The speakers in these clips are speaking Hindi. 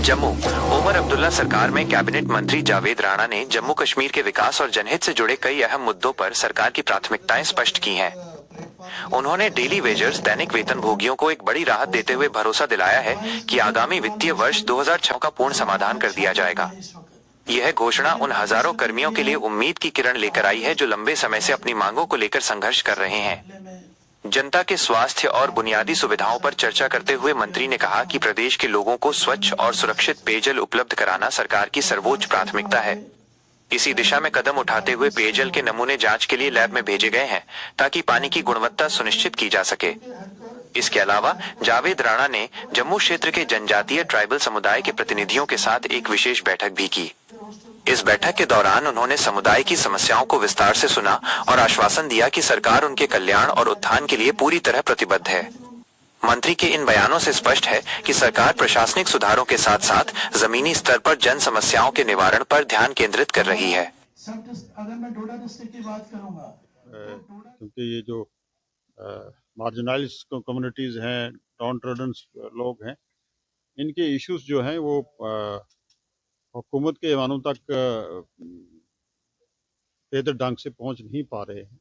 जम्मू। ओमर अब्दुल्ला सरकार में कैबिनेट मंत्री जावेद राणा ने जम्मू कश्मीर के विकास और जनहित से जुड़े कई अहम मुद्दों पर सरकार की प्राथमिकताएं स्पष्ट की हैं। उन्होंने डेली वेजर्स दैनिक वेतन भोगियों को एक बड़ी राहत देते हुए भरोसा दिलाया है कि आगामी वित्तीय वर्ष 2006 का पूर्ण समाधान कर दिया जाएगा। यह घोषणा उन हजारों कर्मियों के लिए उम्मीद की किरण लेकर आई है जो लंबे समय से अपनी मांगों को लेकर संघर्ष कर रहे हैं। जनता के स्वास्थ्य और बुनियादी सुविधाओं पर चर्चा करते हुए मंत्री ने कहा कि प्रदेश के लोगों को स्वच्छ और सुरक्षित पेयजल उपलब्ध कराना सरकार की सर्वोच्च प्राथमिकता है। इसी दिशा में कदम उठाते हुए पेयजल के नमूने जांच के लिए लैब में भेजे गए हैं ताकि पानी की गुणवत्ता सुनिश्चित की जा सके। इसके अलावा जावेद राणा ने जम्मू क्षेत्र के जनजातीय ट्राइबल समुदाय के प्रतिनिधियों के साथ एक विशेष बैठक भी की। इस बैठक के दौरान उन्होंने समुदाय की समस्याओं को विस्तार से सुना और आश्वासन दिया कि सरकार उनके कल्याण और उत्थान के लिए पूरी तरह प्रतिबद्ध है। मंत्री के इन बयानों से स्पष्ट है कि सरकार प्रशासनिक सुधारों के साथ साथ जमीनी स्तर पर जन समस्याओं के निवारण पर ध्यान केंद्रित कर रही है। अगर मैं डोडा डिस्ट्रिक्ट की बात करूंगा, क्योंकि ये जो मार्जिनलाइज्ड कम्युनिटीज़ हैं, डाउन ट्रोडन लोग हैं, इनके इश्यूज जो हैं वो हुकूमत के ऐवानों तक बेहतर ढंग से पहुंच नहीं पा रहे हैं।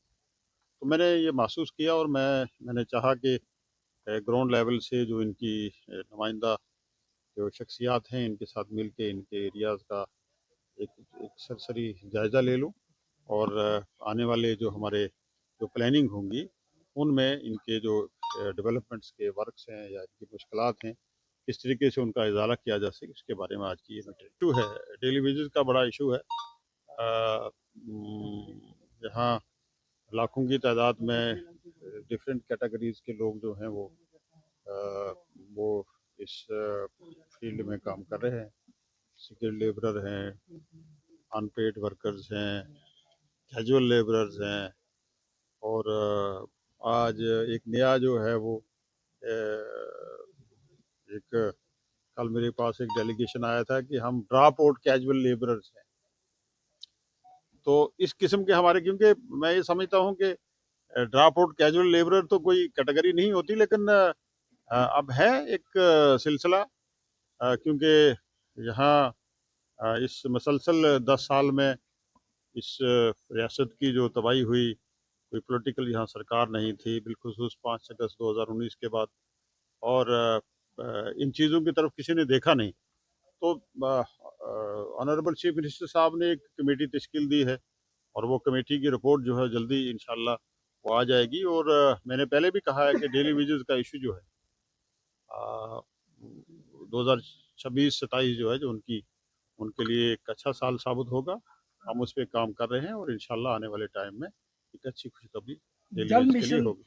तो मैंने ये महसूस किया और मैंने चाहा कि ग्राउंड लेवल से जो इनकी नुमाइंदा जो शख्सियात हैं, इनके साथ मिल के इनके एरियाज़ का एक सरसरी जायज़ा ले लूँ और आने वाले जो हमारे जो प्लानिंग होंगी उनमें इनके जो डेवलपमेंट्स के वर्क्स हैं या इनकी मुश्किलात हैं, किस तरीके से उनका इजाला किया जा सके, उसके बारे में आज की ये इशू है। डेली वेजेस का बड़ा इशू है। यहाँ लाखों की तादाद में डिफरेंट कैटेगरीज के लोग जो हैं वो इस फील्ड में काम कर रहे हैं। स्किल्ड लेबरर हैं, अनपेड वर्कर्स हैं, कैजुअल लेबरर्स हैं और आज एक नया जो है वो एक कल मेरे पास एक डेलीगेशन आया था कि हम ड्रॉप आउट कैजुअल लेबरर्स हैं। तो इस किस्म के हमारे, क्योंकि मैं ये समझता हूँ कि ड्रॉप आउट कैजुअल लेबरर तो कोई कैटेगरी नहीं होती, लेकिन अब है एक सिलसिला, क्योंकि यहाँ इस मसलसल 10 साल में इस रियासत की जो तबाही हुई, कोई पॉलिटिकल यहाँ सरकार नहीं थी, बिलखुसूस 5 अगस्त 2019 के बाद, और इन चीज़ों की तरफ किसी ने देखा नहीं। तो ऑनरेबल चीफ मिनिस्टर साहब ने एक कमेटी तश्कील दी है और वो कमेटी की रिपोर्ट जो है जल्दी इंशाल्लाह वो आ जाएगी। और मैंने पहले भी कहा है कि डेली वेजेस का इशू जो है 2026-27 जो है जो उनके लिए एक अच्छा साल साबित होगा। हम उस पर काम कर रहे हैं और इंशाल्लाह आने वाले टाइम में एक अच्छी खुशखबरी डेली वेजेस के लिए होगी।